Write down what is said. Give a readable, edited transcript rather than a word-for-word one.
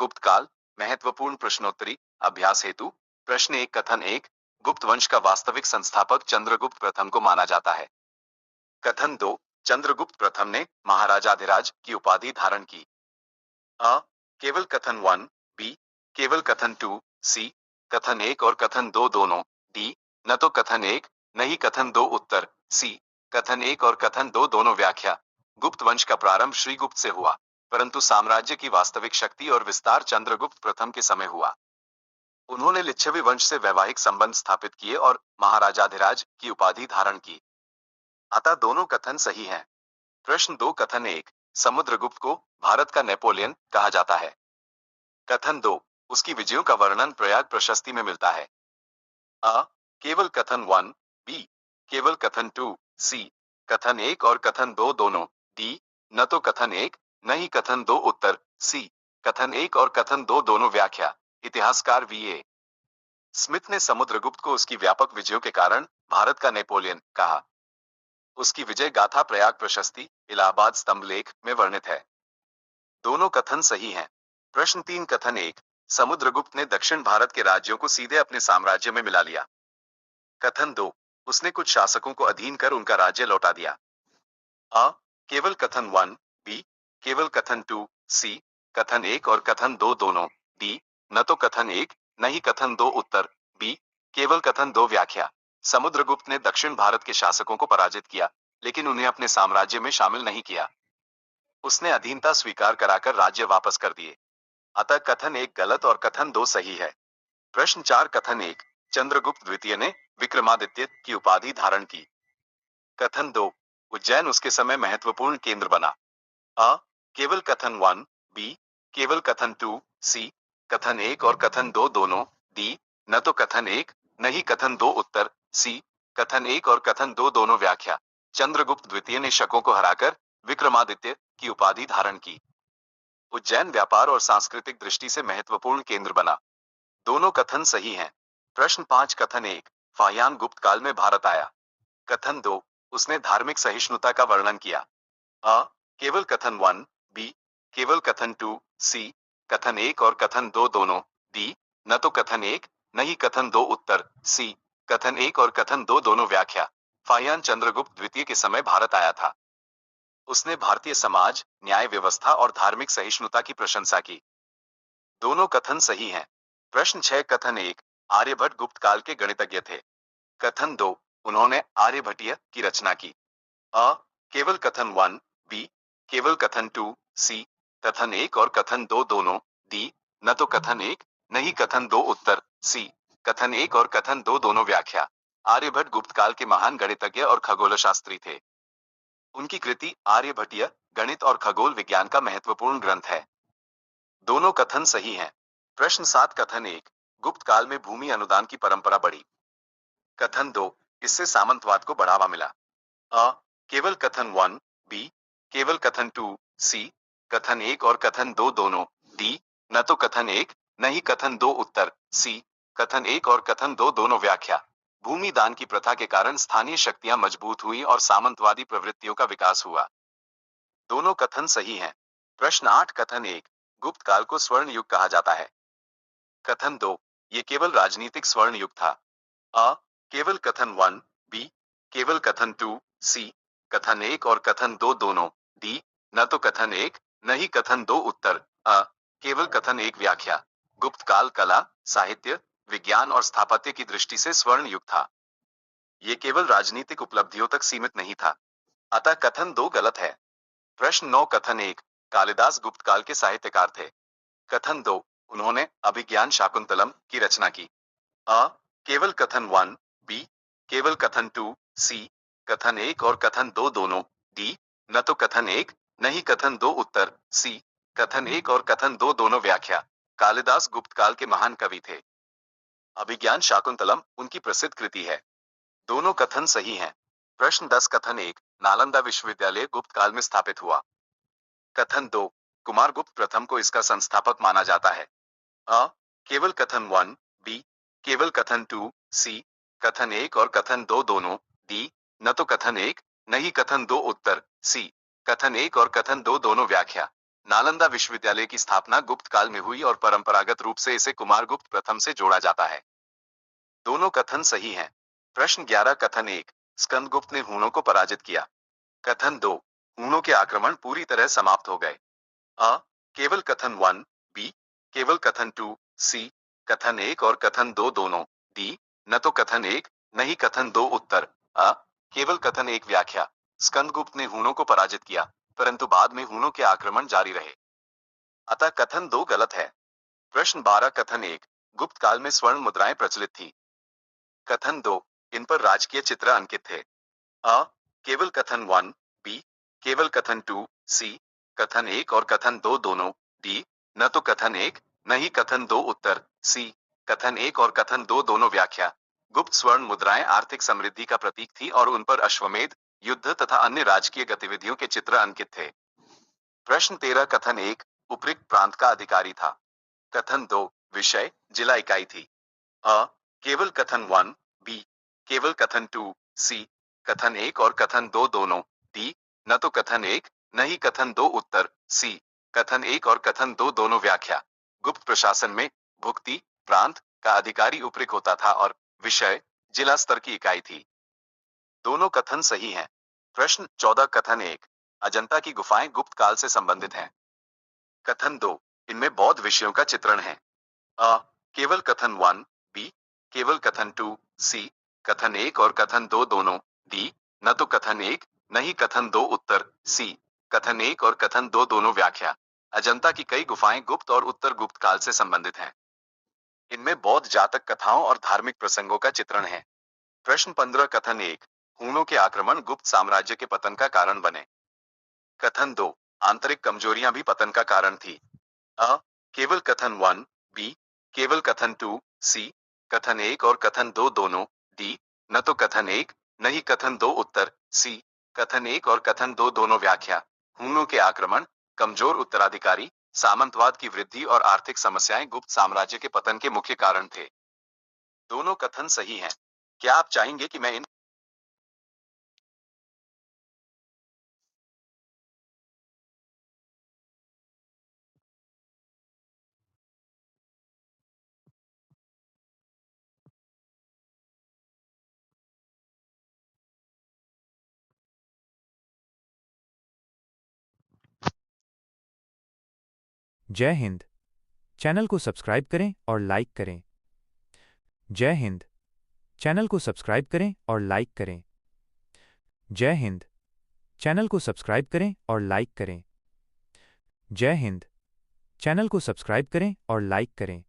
गुप्त काल, महत्वपूर्ण प्रश्नोत्तरी, अभ्यास हेतु। प्रश्न एक, कथन एक, गुप्त वंश का वास्तविक संस्थापक चंद्रगुप्त प्रथम को माना जाता है। कथन दो, चंद्रगुप्त प्रथम ने महाराजाधिराज की उपाधि धारण की। अ, केवल कथन वन, बी, केवल कथन टू, सी, कथन एक और कथन दो दोनों, डी, न तो कथन एक, न ही कथन दो उत्तर, सी, कथन एक और कथन दो दोनों व्याख्या। गुप्त वंश का प्रारंभ श्रीगुप्त से हुआ, परंतु साम्राज्य की वास्तविक शक्ति और विस्तार चंद्रगुप्त प्रथम के समय हुआ। उन्होंने लिच्छवी वंश से वैवाहिक संबंध स्थापित किए और महाराजाधिराज की उपाधि धारण की। अतः दोनों कथन सही हैं। प्रश्न दो, कथन एक, समुद्रगुप्त को भारत का नेपोलियन कहा जाता है। कथन दो, उसकी विजयों का वर्णन प्रयाग प्रशस्ति में मिलता है। अ, केवल कथन वन, बी, केवल कथन टू, सी, कथन एक और कथन दो दोनों, डी, न तो कथन एक, न ही कथन दो उत्तर, सी, कथन एक और कथन दो दोनों व्याख्या। इतिहासकार वी.ए. स्मिथ ने समुद्रगुप्त को उसकी व्यापक विजयों के कारण भारत का नेपोलियन कहा। उसकी विजय गाथा प्रयाग प्रशस्ति, इलाहाबाद स्तंभ लेख में वर्णित है। दोनों कथन सही हैं। प्रश्न तीन, कथन एक, समुद्रगुप्त ने दक्षिण भारत के राज्यों को सीधे अपने साम्राज्य में मिला लिया। कथन दो, उसने कुछ शासकों को अधीन कर उनका राज्य लौटा दिया। अ, केवल कथन वन, बी, केवल कथन टू, सी, कथन एक और कथन दो दोनों, डी, न तो कथन एक, न ही कथन दो उत्तर, बी, केवल कथन दो व्याख्या। समुद्रगुप्त ने दक्षिण भारत के शासकों को पराजित किया, लेकिन उन्हें अपने साम्राज्य में शामिल नहीं किया। उसने अधीनता स्वीकार कराकर राज्य वापस कर दिए। अतः कथन एक गलत और कथन दो सही है। प्रश्न चार, कथन एक, चंद्रगुप्त द्वितीय ने विक्रमादित्य की उपाधि धारण की। कथन दो, उज्जैन उसके समय महत्वपूर्ण केंद्र बना। अ, केवल कथन वन, बी, केवल कथन टू, सी, कथन एक और कथन दो दोनों, डी, न तो कथन एक, न ही कथन दो उत्तर, सी, कथन एक और कथन दो दोनों व्याख्या। चंद्रगुप्त द्वितीय ने शकों को हराकर विक्रमादित्य की उपाधि धारण की। उज्जैन व्यापार और सांस्कृतिक दृष्टि से महत्वपूर्ण केंद्र बना। दोनों कथन सही हैं। प्रश्न पांच, कथन एक, फाहियान गुप्त काल में भारत आया। कथन दो, उसने धार्मिक सहिष्णुता का वर्णन किया। अ, केवल कथन वन, बी, केवल कथन टू, सी, कथन एक और कथन दो दोनों, डी, न तो कथन एक, न ही कथन दो उत्तर, सी, कथन एक और कथन दो दोनों व्याख्या। फाहियान चंद्रगुप्त द्वितीय के समय भारत आया था। उसने भारतीय समाज, न्याय व्यवस्था और धार्मिक सहिष्णुता की प्रशंसा की। दोनों कथन सही हैं। प्रश्न छह, कथन एक, आर्यभट्ट गुप्त काल के गणितज्ञ थे। कथन दो, उन्होंने आर्यभट्टीय की रचना की। अ, केवल कथन वन, बी, केवल कथन टू, सी, कथन एक और कथन दो दोनों, डी, न तो कथन एक, न ही कथन दो उत्तर, सी, कथन एक और कथन दो दोनों व्याख्या। आर्यभट्ट गुप्त काल के महान गणितज्ञ और खगोलशास्त्री थे। उनकी कृति आर्यभट्टीय गणित और खगोल विज्ञान का महत्वपूर्ण ग्रंथ है। दोनों कथन सही हैं। प्रश्न सात, कथन एक, गुप्त काल में भूमि अनुदान की परंपरा बढ़ी। कथन दो, इससे सामंतवाद को बढ़ावा मिला। अ, केवल कथन वन, बी, केवल कथन टू, सी, कथन एक और कथन दो दोनों, डी, न तो कथन एक, न ही कथन दो उत्तर, सी, कथन एक और कथन दो दोनों व्याख्या। भूमि दान की प्रथा के कारण स्थानीय शक्तियां मजबूत हुई और सामंतवादी प्रवृत्तियों का विकास हुआ। दोनों कथन सही हैं। प्रश्न आठ, कथन एक, गुप्त काल को स्वर्ण युग कहा जाता है। कथन दो, ये केवल राजनीतिक स्वर्ण युग था। अ, केवल कथन वन, बी, केवल कथन टू, सी, कथन एक और कथन दो दोनों, डी, न तो कथन एक, न ही कथन दो उत्तर, अ, केवल कथन एक व्याख्या। गुप्त काल कला, साहित्य, विज्ञान और स्थापत्य की दृष्टि से स्वर्ण युग था। ये केवल राजनीतिक उपलब्धियों तक सीमित नहीं था। अतः कथन दो गलत है। प्रश्न नौ, कथन एक, कालिदास गुप्त काल के साहित्यकार थे। कथन दो, उन्होंने अभिज्ञान शाकुंतलम की रचना की। अ, केवल कथन वन, बी, केवल कथन टू, सी, कथन एक और कथन दो दोनों, डी, न तो कथन एक, न ही कथन दो उत्तर, सी, कथन एक और कथन दो दोनों व्याख्या। कालिदास गुप्त काल के महान कवि थे। अभिज्ञान शाकुंतलम उनकी प्रसिद्ध कृति है। दोनों कथन सही हैं। प्रश्न 10, कथन एक, नालंदा विश्वविद्यालय गुप्त काल में स्थापित हुआ। कथन दो, कुमारगुप्त प्रथम को इसका संस्थापक माना जाता है। अ, केवल कथन वन, बी, केवल कथन टू, सी, कथन एक और कथन दो दोनों, डी, न तो कथन एक, न ही कथन दो उत्तर, सी, कथन एक और कथन दो दोनों व्याख्या। नालंदा विश्वविद्यालय की स्थापना गुप्त काल में हुई और परंपरागत रूप से इसे कुमारगुप्त प्रथम से जोड़ा जाता है। दोनों कथन सही हैं। प्रश्न 11 कथन 1, स्कंदगुप्त ने हूणों को पराजित किया। कथन 2, हूणों के आक्रमण पूरी तरह समाप्त हो गए। अ, केवल कथन 1, बी, केवल कथन 2, सी, कथन 1 और कथन 2 दोनों, डी, न तो कथन 1, नहीं कथन 2 उत्तर। अ, केवल कथन 1 व्याख्या, स्कंदगुप्त ने हूणों को पराजित किया, परंतु बाद में हूणों के आक्रमण जारी रहे, अतः कथन 2 गलत है। प्रश्न 12 कथन 1, गुप्त काल में स्वर्ण मुद्राएं प्रचलित थी। कथन 2, इन पर राजकीय चित्र अंकित थे। अ, केवल कथन 1, बी, केवल कथन 2, सी, कथन 1 और कथन 2 दोनों, डी, न तो कथन 1, नहीं कथन 2 उत्तर। सी, कथन 1 और कथन 2 दोनों व्याख्या, गुप्त स्वर्ण मुद्राएं आर्थिक समृद्धि का प्रतीक थी और उन पर अश्वमेध, युद्ध तथा अन्य राजकीय गतिविधियों के चित्र अंकित थे। प्रश्न 13 कथन 1, उपयुक्त प्रांत का अधिकारी था। कथन 2, विषय, जिला इकाई थी। अ, केवल कथन 1, बी, केवल कथन 2, सी, कथन 1 और कथन 2 दोनों, डी, न तो कथन 1, नहीं कथन 2 उत्तर। सी, कथन 1 और कथन 2 दोनों व्याख्या, गुप्त प्रशासन में भुक्ति प्रांत का अधिकारी उपरिक होता था और विषय जिला स्तर की इकाई थी। दोनों कथन सही हैं। प्रश्न 14 कथन 1, अजंता की गुफाएं गुप्त काल से संबंधित हैं। कथन 2, इनमें बौद्ध विषयों का चित्रण है। अ, केवल कथन 1, बी, केवल कथन 2, सी, कथन 1 और कथन 2 दोनों, डी, न तो कथन 1, नहीं कथन 2 उत्तर। सी, कथन 1 और कथन 2 दोनों व्याख्या, अजंता की कई गुफाएं गुप्त और उत्तर गुप्त काल से संबंधित हैं। इनमें बौद्ध जातक कथाओं और धार्मिक प्रसंगों का चित्रण है। प्रश्न 15 कथन 1, हूणों के आक्रमण गुप्त साम्राज्य के पतन का कारण बने। कथन 2, आंतरिक कमजोरियां भी पतन का कारण थी। अ, केवल कथन 1, बी, केवल कथन 2, सी, कथन 1 और कथन 2 दोनों, डी, न तो कथन 1, नहीं कथन 2 उत्तर। सी, कथन 1 और कथन 2 दोनों व्याख्या, हूणों के आक्रमण, कमजोर उत्तराधिकारी, सामंतवाद की वृद्धि और आर्थिक समस्याएं गुप्त साम्राज्य के पतन के मुख्य कारण थे। दोनों कथन सही हैं। क्या आप चाहेंगे कि मैं इन जय हिंद। चैनल को सब्सक्राइब करें और लाइक करें। जय हिंद। चैनल को सब्सक्राइब करें और लाइक करें। जय हिंद। चैनल को सब्सक्राइब करें और लाइक करें। जय हिंद। चैनल को सब्सक्राइब करें और लाइक करें।